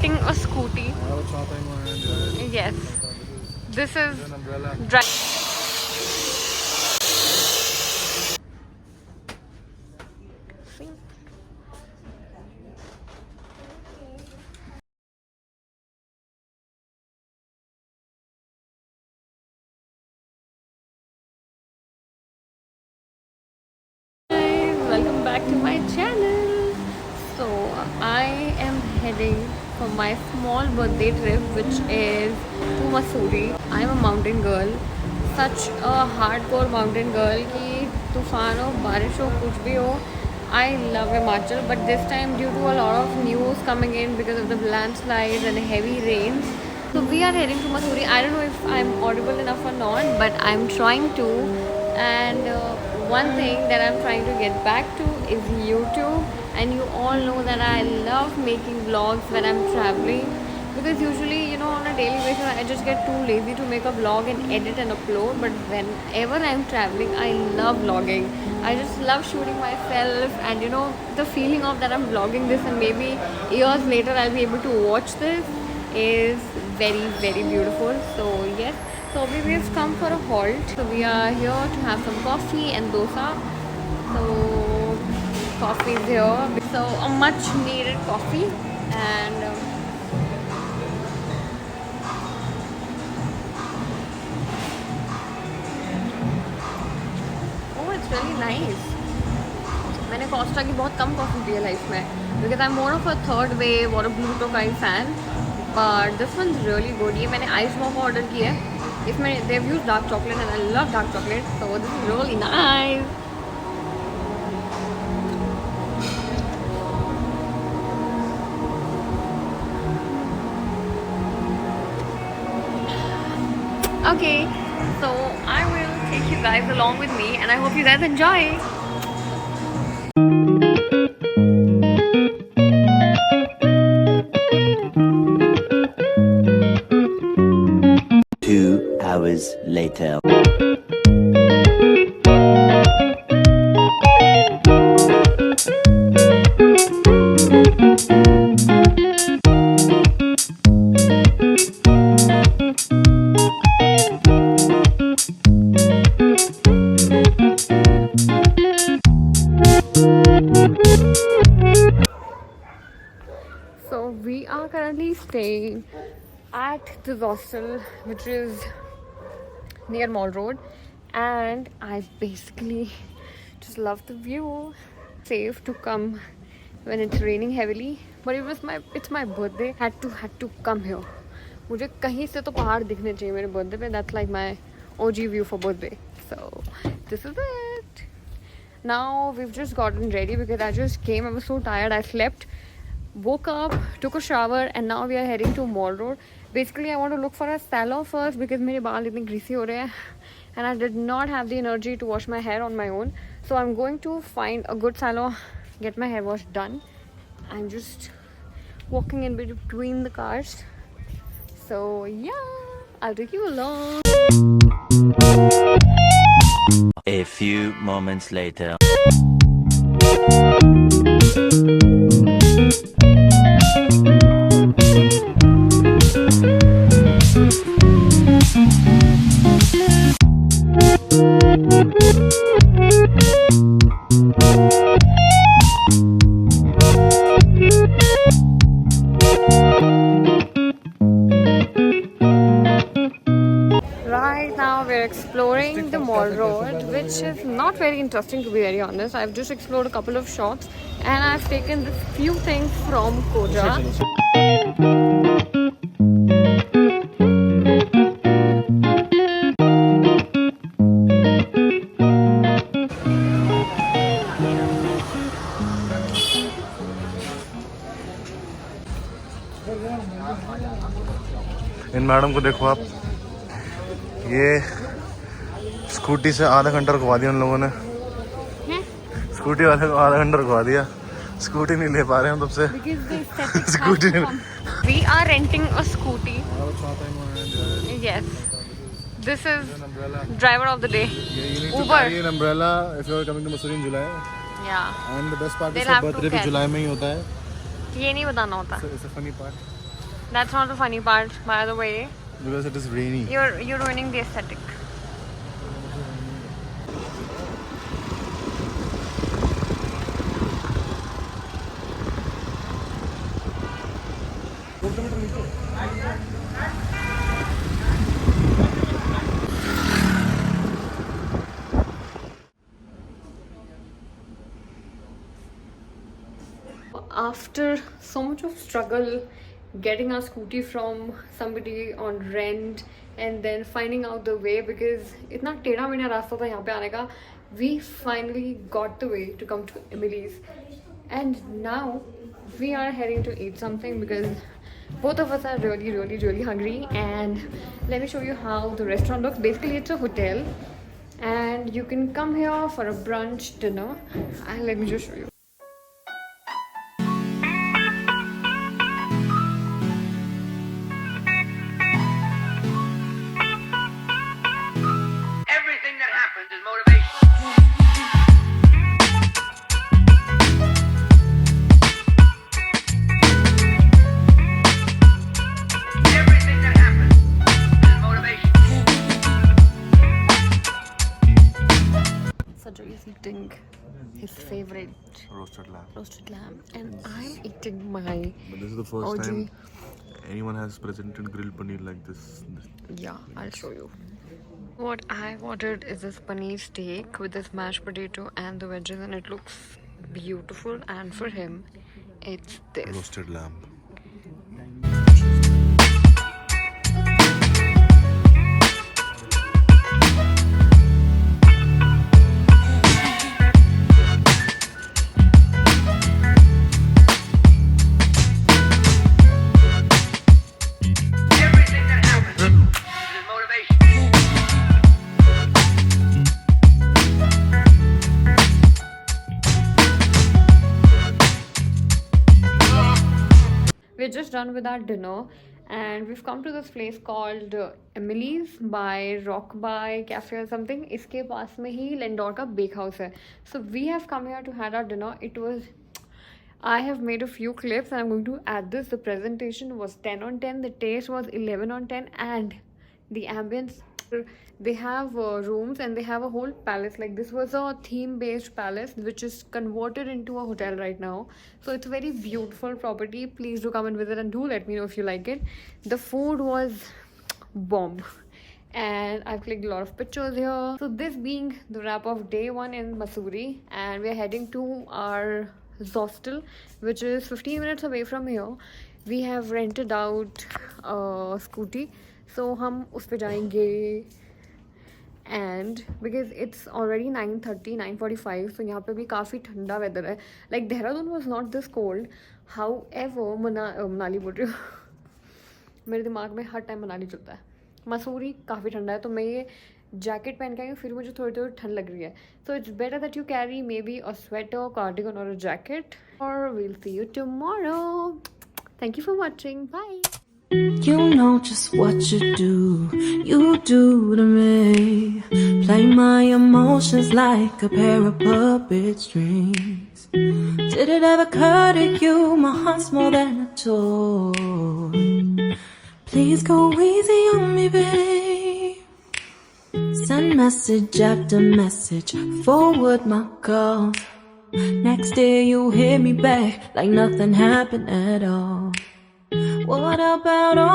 renting a scooty. Yes, this is drive. Welcome back to my channel. So I am heading for my small birthday trip, which is to Mussoorie. I'm a mountain girl, such a hardcore mountain girl कि तूफान हो, बारिश हो, कुछ भी हो, I love Himachal. But this time, due to a lot of news coming in because of the landslides and heavy rains, so we are heading to Mussoorie. I don't know if I'm audible enough or not, but I'm trying to. And one thing that I'm trying to get back to is YouTube. And you all know that I love making vlogs when I'm traveling, because usually, on a daily basis I just get too lazy to make a vlog and edit and upload. But whenever I'm traveling, I love vlogging. I just love shooting myself, and the feeling of that I'm vlogging this and maybe years later I'll be able to watch this is very, very beautiful. So yes, so we've come for a halt. So we are here to have some coffee and dosa. So coffee is here. So a much needed coffee. And oh, it's really nice. मैंने Costa की बहुत कम coffee पी है life में, because I am more of a third wave और a Blue Tokai fan. But this one is really good. ये मैंने आइस मोका ऑर्डर किया है. इसमें they have used dark chocolate and I love dark chocolate, so this is really nice. Okay, so I will take you guys along with me, and I hope you guys enjoy. 2 hours later. So we are currently staying at the hostel, which is near Mall Road, and I basically just love the view. Safe to come when it's raining heavily, but it's my birthday. Had to come here. मुझे कहीं से तो पहाड़ दिखने चाहिए मेरे birthday पे. That's like my OG view for birthday. So this is it. Now we've just gotten ready because I just came. I was so tired. I slept, woke up, took a shower, and now we are heading to Mall Road. Basically, I want to look for a salon first because मेरे बाल इतने greasy हो रहे हैं, and I did not have the energy to wash my hair on my own. So I'm going to find a good salon, get my hair wash done. I'm just walking in between the cars. So yeah, I'll take you along. A few moments later. Right now we're exploring the Mall Road, which is not very interesting, to be very honest. I've just explored a couple of shops and I've taken this few things from Koja. In madam को देखो आप, ये scooty से आधा घंटा रुकवा दिया उन लोगों ने. स्कूटी वाले को आधा घंटा रुकवा दिया. स्कूटी नहीं ले पा रहे हम तब से. Scooty We are renting a scooty. Yes, this is driver of the day. Uber. An umbrella if you are coming to Mussoorie in July. Yeah. And the best part They'll is have to birthday भी carry. जुलाई में ही होता है. ये नहीं बताना होता. So it's a funny part. That's not the funny part, by the way. Because it is rainy. You're ruining the aesthetic. After so much of struggle getting our scooty from somebody on rent and then finding out the way, because इतना टेढ़ा मेढ़ा रास्ता था यहाँ पे आने का, we finally got the way to come to Emily's, and now we are heading to eat something because both of us are really hungry. And let me show you how the restaurant looks. Basically it's a hotel and you can come here for a brunch dinner, and let me just show you. Is eating his favorite Roasted lamb. and I'm eating my But this is the first OG. time anyone has presented grilled paneer like this. Yeah, I'll show you. What I ordered is this paneer steak with this mashed potato and the veggies, and it looks beautiful. And for him, it's this Roasted lamb. We're just done with our dinner and we've come to this place called Emily's by Rock by Cafe or something. इसके पास में ही Lendor का bake house है. So we have come here to have our dinner. I have made a few clips and I'm going to add this. The presentation was 10 on 10. The taste was 11 on 10, and the ambience. They have rooms and they have a whole palace. Like, this was a theme-based palace which is converted into a hotel right now. So it's a very beautiful property. Please do come and visit and do let me know if you like it. The food was bomb and I've clicked a lot of pictures here. So this being the wrap of day 1 in Mussoorie, and we're heading to our hostel which is 15 minutes away from here. We have rented out a scooty, so हम उस पे जाएंगे. And because it's already 9:30, 9:45, so यहाँ पे भी काफ़ी ठंडा weather है. Like, Dehradun was not this cold. However, Manali बोल रही हूँ, मेरे दिमाग में हर टाइम मनाली चलता है. मसूरी काफ़ी ठंडा है, तो मैं ये जैकेट पहन के आई हूँ, फिर मुझे थोड़ी थोड़ी ठंड लग रही है. So it's better that you carry maybe a sweater, cardigan or a jacket. Or we'll see you tomorrow. Thank you for watching. Bye. You know just what you do to me. Play my emotions like a pair of puppet strings. Did it ever occur to you my heart's more than a toy? Please go easy on me, babe. Send message after message, forward my calls. Next day you hit me back like nothing happened at all. What about all